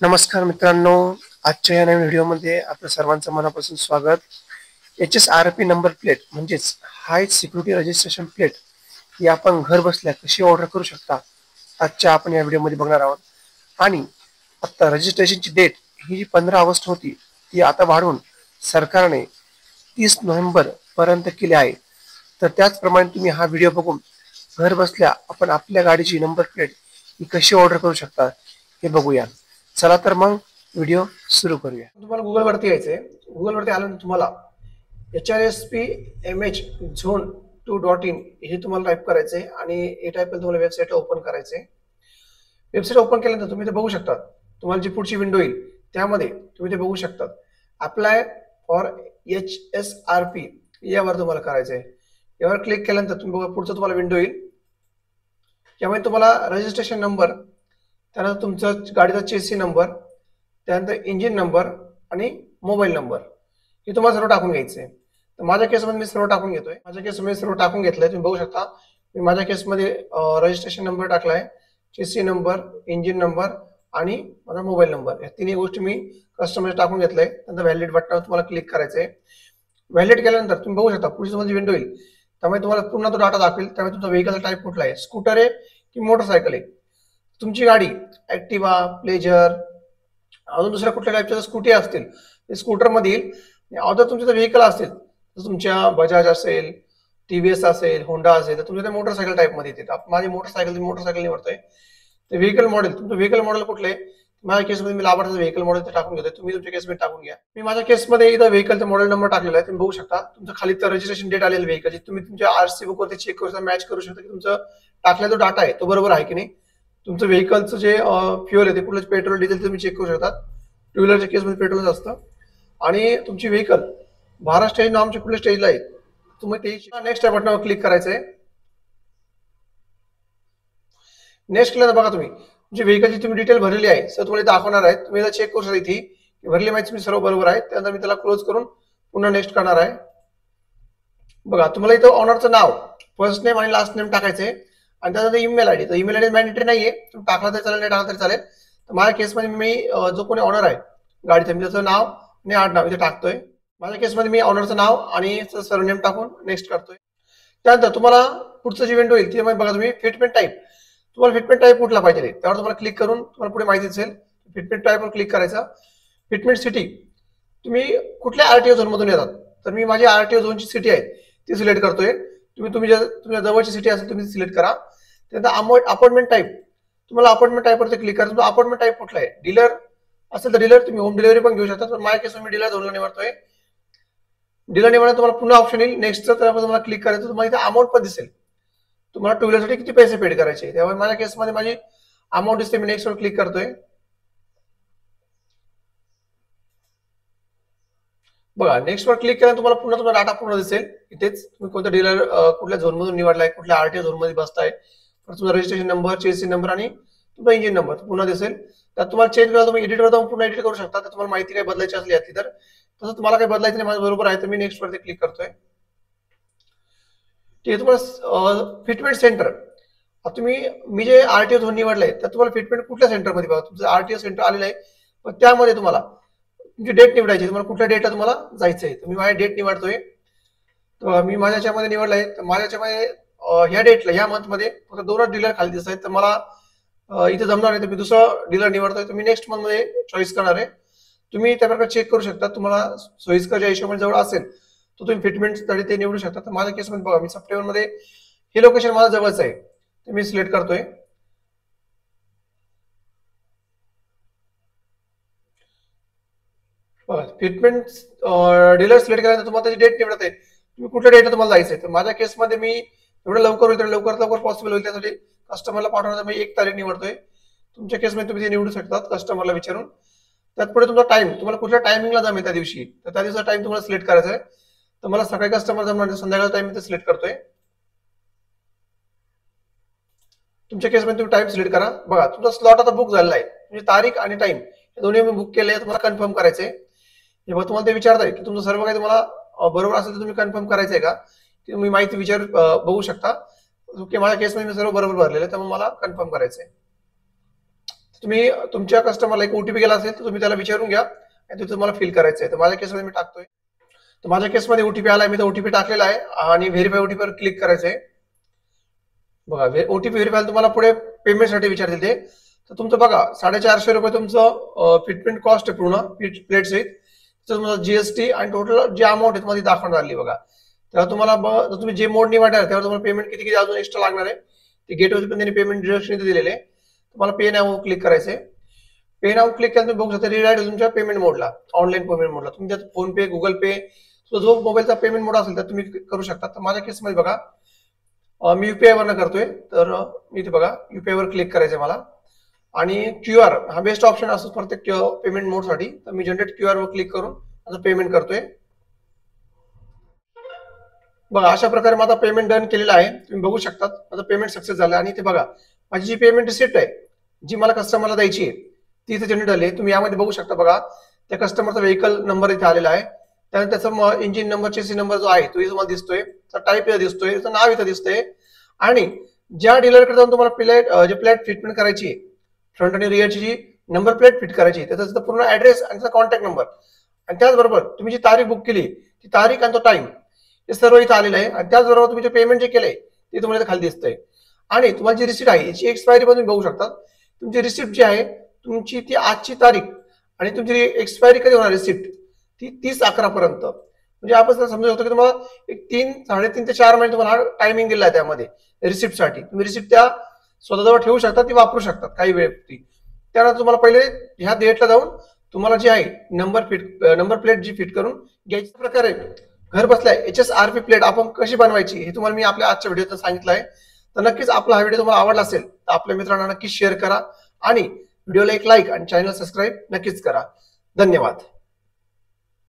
नमस्कार मित्रांनो, आजच्या या नवीन व्हिडिओमध्ये आपल्या सर्वांचं मनापासून स्वागत. HSRP नंबर प्लेट म्हणजेच हाय सिक्युरिटी रजिस्ट्रेशन प्लेट ही आपण घर बसल्या कशी ऑर्डर करू शकता आजच्या आपण या व्हिडिओमध्ये बघणार आहोत. आणि आता रजिस्ट्रेशनची डेट ही जी 15 ऑगस्ट होती ती आता वाढवून सरकारने 30 नोव्हेंबर पर्यंत केली आहे. तर त्याचप्रमाणे तुम्ही हा व्हिडिओ बघून घर बसल्या आपण आपल्या गाडीची नंबर प्लेट ही कशी ऑर्डर करू शकता हे बघूया. चला तर मग व्हिडिओ सुरू करूया. तुम्हाला गुगल वरती यायचंय. गुगल वरती आल्यानंतर तुम्हाला HRSPMH zone2.in हे तुम्हाला टाईप करायचंय आणि हे टाईप करून तुम्हाला वेबसाईट ओपन करायचंय. वेबसाईट ओपन केल्यानंतर तुम्ही ते बघू शकता. तुम्हाला जी पुढची विंडो येईल त्यामध्ये तुम्ही ते बघू शकता. अप्लाय फॉर HSRP यावर तुम्हाला करायचंय. यावर क्लिक केल्यानंतर तुम्ही बघा पुढचं तुम्हाला विंडो येईल. यामध्ये तुम्हाला रजिस्ट्रेशन नंबर, त्यानंतर तुमचा गाडीचा चेसी नंबर, त्यानंतर इंजिन नंबर आणि मोबाईल नंबर हे तुम्हाला सर्व टाकून घ्यायचे. तर माझ्या केसमध्ये मी सर्व टाकून घेतोय. माझ्या केसमध्ये सर्व टाकून घेतलंय. तुम्ही बघू शकता मी माझ्या केसमध्ये रजिस्ट्रेशन नंबर टाकलाय, चेसी नंबर, इंजिन नंबर आणि माझा मोबाईल नंबर या तिन्ही गोष्टी मी कस्टमर टाकून घेतलंय. नंतर व्हॅलिडेट बटनावर तुम्हाला क्लिक करायचंय. व्हॅलिडेट केल्यानंतर तुम्ही बघू शकता पुढची तुम्हाला विंडो येईल. त्यामुळे तुम्हाला पूर्ण तो डाटा दाखवेल. त्यामुळे तुमचा व्हेकलचा टाईप कुठला आहे, स्कूटर आहे की मोटरसायकल आहे, तुमची गाडी ऍक्टिवा, प्लेजर, अजून दुसऱ्या कुठल्या टाईपच्या स्कूटी असतील ते स्कूटर मध्ये येईल. अदर तुमचे जर व्हेकल असतील तर तुमच्या बजाज असेल, TVS असेल, होंडा असेल तर तुमच्या मोटरसायकल टाईप मध्ये येते. माझी मोटरसायकल निवडतोय. ते व्हेकल मॉडेल, तुमचं व्हेकल मॉडेल कुठलं आहे, माझ्या केसमध्ये मी लाभार्थीचं व्हेकल मॉडेल टाकून घेतोय. तुम्ही तुमच्या केसमध्ये टाकून घ्या. मी माझ्या केसमध्ये इथं व्हेकलचा मॉडेल नंबर टाकलेला आहे. तुम्ही बघू शकता तुमचं खाली तर रजिस्ट्रेशन डेट आलेलं व्हेकलची. तुम्ही तुमच्या RC बुक वरती चेक करू शकता, मॅच करू शकता की तुमचं टाकलेला जो डाटा आहे तो बरोबर आहे की नाही. तुमचं व्हेकलचं जे फ्युअल आहे ते कुठलं पेट्रोल डिझेल तुम्ही चेक करू शकता. टू व्हीलरच्या केसमध्ये पेट्रोलच असतं. आणि तुमची व्हेकल भारत स्टेज नॉर्मच्या कुठल्या स्टेजला आहे तुम्ही ते नेक्स्ट या बटनावर क्लिक करायचंय. नेक्स्ट केल्यानंतर बघा तुम्ही तुमची व्हेकलची तुम्ही डिटेल भरलेली आहे सर तुम्हाला दाखवणार आहे. तुम्ही चेक करू शकता इथे भरली माहिती मी सर्व बरोबर आहे. त्यानंतर मी त्याला क्लोज करून पुन्हा नेक्स्ट करणार आहे. बघा तुम्हाला इथं ऑनरचं नाव, फर्स्ट नेम आणि लास्ट नेम टाकायचंय आणि त्यानंतर ईमेल आयडी. तर ईमेल आयडी मॅन्डेटरी नाहीये, तुम्ही टाकला तरी चालेल, नाही टाकला तरी चालेल. तर माझ्या केसमध्ये मी जो कोणी ऑनर आहे गाडीचं मी त्याचं नाव आणि आडनाव इथे टाकतोय. माझ्या केसमध्ये मी ऑनरचं नाव आणि सरनेम टाकून नेक्स्ट करतोय. त्यानंतर तुम्हाला पुढचं जी विंडो येईल ती बघा तुम्ही फिटमेंट टाईप. तुम्हाला फिटमेंट टाईप कुठला पाहिजे त्यावर तुम्हाला क्लिक करून तुम्हाला पुढे माहिती दिसेल. फिटमेंट टाईपवर क्लिक करायचा. फिटमेंट सिटी तुम्ही कुठल्या RTO झोन मधून येतात तर मी माझी RTO झोनची सिटी आहे ती सिलेक्ट करतोय. तुमच्या जवळची सिटी असेल तुम्ही सिलेक्ट करा. त्यानंतर अपॉइंटमेंट टाईप, तुम्हाला अपॉइंटमेंट टाईपवरती क्लिक करा. तुमचा अपॉइंटमेंट टाईप कुठला आहे, डीलर असेल तर डीलर, तुम्ही होम डिलिव्हरी पण घेऊ शकता. पण माझ्या केस मी डीलर झोनला निवडतोय. डीलर निवडला तुम्हाला पुन्हा ऑप्शन येईल नेक्स्टचं, त्यावर तुम्हाला क्लिक करायचं. तुम्हाला इथे अमाऊंट पण दिसेल, तुम्हाला टू व्हीलरसाठी किती पैसे पेड करायचे. त्यामुळे माझ्या केसमध्ये माझी अमाऊंट दिसते. मी नेक्स्टवर क्लिक करतोय. बघा नेक्स्टवर क्लिक केल्यानंतर तुम्हाला पुन्हा तुमचा डाटा पूर्ण दिसेल. इथेच तुम्ही कोणत्या डीलर कुठल्या झोन मधून निवडलाय, कुठल्या RTO झोन मध्ये बसताय, तुमचा रजिस्ट्रेशन नंबर, चेसी नंबर आणि तुमचा इंजिन नंबर पुन्हा दिसेल. त्यात तुम्हाला चेंज करा, तुम्ही एडिटवर जाऊन पुन्हा एडिट करू शकता. तर तुम्हाला माहिती काय बदलायची असली यातली तर तसं तुम्हाला काही बदलायचं नाही, माझं बरोबर आहे तर मी नेक्स्ट वरती क्लिक करतोय. ठीक आहे. तुम्हाला फिटमेंट सेंटर, तुम्ही मी जे RTO झोन निवडलाय तर तुम्हाला फिटमेंट कुठल्या सेंटरमध्ये बघा तुमचं RTO सेंटर आलेलं आहे. पण त्यामध्ये तुम्हाला तुमची डेट निवडायची, तुम्हाला कुठल्या डेटला तुम्हाला जायचंय. तर मी माझ्या डेट निवडतोय. तर मी माझ्या याच्यामध्ये निवडलाय. तर माझ्या याच्यामध्ये ह्या डेटला ह्या मंथमध्ये फक्त 2च डीलर खाली दिसत आहेत. तर मला इथे जमणार नाही तर मी दुसरा डीलर निवडतोय. तर मी नेक्स्ट मंथ मध्ये चॉईस करणार आहे. तुम्ही त्या प्रकारे चेक करू शकता. तुम्हाला सोयीस्कर हिशोबाने जवळ असेल तर तुम्ही फिटमेंट साठी ते निवडू शकता. तर माझ्या केसमध्ये बघा मी सप्टेंबर मध्ये हे लोकेशन माझं जवळच आहे ते मी सिलेक्ट करतोय. फिटमेंट डीलर सिलेक्ट केल्यानंतर तुम्हाला त्याची डेट निवडत आहे. तुम्ही कुठल्या डेटला तुम्हाला जायचंय. तर माझ्या केसमध्ये मी एवढं लवकर होईल लवकरात लवकर पॉसिबल होईल त्यासाठी कस्टमरला पाठवण्याचा मी 1 तारीख निवडतोय. तुमच्या केसमध्ये तुम्ही ते निवडू शकतात कस्टमरला विचारून. त्यात पुढे तुमचा टाइम, तुम्हाला कुठल्या टायमिंगला जमेल त्या दिवशी तर त्या दिवसाचा टाइम तुम्हाला सिलेक्ट करायचा आहे. तर मला सकाळी कस्टमर जमणार, संध्याकाळचा टाइम मी सिलेक्ट करतोय. तुमच्या केसमध्ये तुम्ही टाइम सिलेक्ट करा. बघा तुमचा स्लॉट आता बुक झालेला आहे. म्हणजे तारीख आणि टाइम हे दोन्ही मी बुक केले, तुम्हाला कन्फर्म करायचंय. जेव्हा तुम्हाला ते विचारताय की तुमचं सर्व काही तुम्हाला बरोबर असेल तर तुम्ही कन्फर्म करायचंय का, तुम्ही माहिती विचार बघू शकता. ओके, माझ्या केसमध्ये मी सर्व बरोबर भरलेलं आहे त्यामुळे मला कन्फर्म करायचंय. तुम्ही तुमच्या कस्टमरला एक ओटीपी गेला असेल तर तुम्ही त्याला विचारून घ्या आणि ते तुम्हाला फिल करायचं आहे. तर माझ्या केसमध्ये मी टाकतोय. तर माझ्या केसमध्ये ओटीपी आलाय, मी तो ओटीपी टाकलेला आहे आणि व्हेरीफाय ओटीपीवर क्लिक करायचं आहे. बघा ओटीपी व्हेरीफाय तुम्हाला पुढे पेमेंटसाठी विचारतील ते. तर तुमचं बघा ₹450 तुमचं फिटमेंट कॉस्ट आहे पूर्ण प्लेट सहित. तुमचं जीएसटी आणि टोटल जे अमाऊंट आहे मध्ये दाखवणार आली बघा. तेव्हा तुम्हाला तुम्ही जे मोड निवडणार तेव्हा तुम्हाला पेमेंट किती किती अजून एक्स्ट्रा लागणार आहे ते गेटवर पण त्यांनी पेमेंट डिडक्शन इथे दिलेले आहे. तुम्हाला पे नाव क्लिक करायचंय. पे नाव क्लिक केल्यानंतर बघू शकता रिडायरेक्ट तुमच्या पेमेंट मोडला, ऑनलाईन पेमेंट मोडला. तुम्ही त्यात फोन पे, गुगल पे, जो मोबाईलचा पेमेंट मोड असेल तर तुम्ही करू शकता. तर माझ्या केसमध्ये बघा मी युपीआय वरनं करतोय. तर मी इथे बघा युपीआय वर क्लिक करायचंय मला आणि क्यूआर हा बेस्ट ऑप्शन असतो प्रत्येक पेमेंट मोड साठी. तर मी जनरेट क्यूआर वर क्लिक करून आता पेमेंट करतोय. बघा अशा प्रकारे माझा पेमेंट डन केलेला आहे. तुम्ही बघू शकता माझं पेमेंट सक्सेस झालं. आणि इथे बघा माझी जी पेमेंट रिसिप्ट आहे जी मला कस्टमरला द्यायची आहे ती इथे जनरेट झाली. तुम्ही यामध्ये बघू शकता बघा त्या कस्टमरचा व्हेकल नंबर इथे आलेला आहे. त्यानंतर त्याचा इंजिन नंबर, चेसी नंबर जो आहे तो इथे तुम्हाला दिसतोय, टाईप इथे दिसतोय, त्याचं नाव इथे दिसतंय. आणि ज्या डीलरकडे जाऊन तुम्हाला जे प्लेट फिटमेंट करायची आहे, फ्रंट आणि रिअरची जी नंबर प्लेट फिट करायची त्याचा पूर्ण ऍड्रेस आणि त्याचा कॉन्टॅक्ट नंबर आणि त्याचबरोबर तुम्ही जी तारीख बुक केली ती तारीख आणि तो टाइम हे सर्व इथं आलेलं आहे. आणि त्याचबरोबर तुम्ही जे पेमेंट जे केलंय ते तुम्हाला खाली दिसतंय. आणि तुम्हाला जी रिसिप्ट आहे याची एक्सपायरी पण तुम्ही बघू शकता. तुमची रिसिप्ट जी आहे तुमची ती आजची तारीख आणि तुमची एक्सपायरी कधी होणार रिसिप्ट ती 30/11 पर्यंत. म्हणजे आपण समजू शकतो की तुम्हाला एक 3, 3.5 ते 4 महिने तुम्हाला टायमिंग दिला आहे त्यामध्ये रिसिप्टसाठी. तुम्ही रिसिप्ट त्या स्वतःजवळ ठेवू शकता, ती वापरू शकतात काही वेळ. त्यानंतर तुम्हाला पहिले ह्या डेटला जाऊन तुम्हाला जी आहे नंबर प्लेट जी फिट करून घ्यायच्या प्रकारे घर बसल्या HSRP प्लेट आपण कशी बनवायची हे तुम्हाला मी आपल्या आजच्या व्हिडिओत सांगितलं आहे. तर नक्कीच आपला हा व्हिडिओ तुम्हाला आवडला असेल तर आपल्या मित्रांना नक्कीच शेअर करा आणि व्हिडिओला एक लाईक आणि चॅनल सबस्क्राईब नक्कीच करा. धन्यवाद.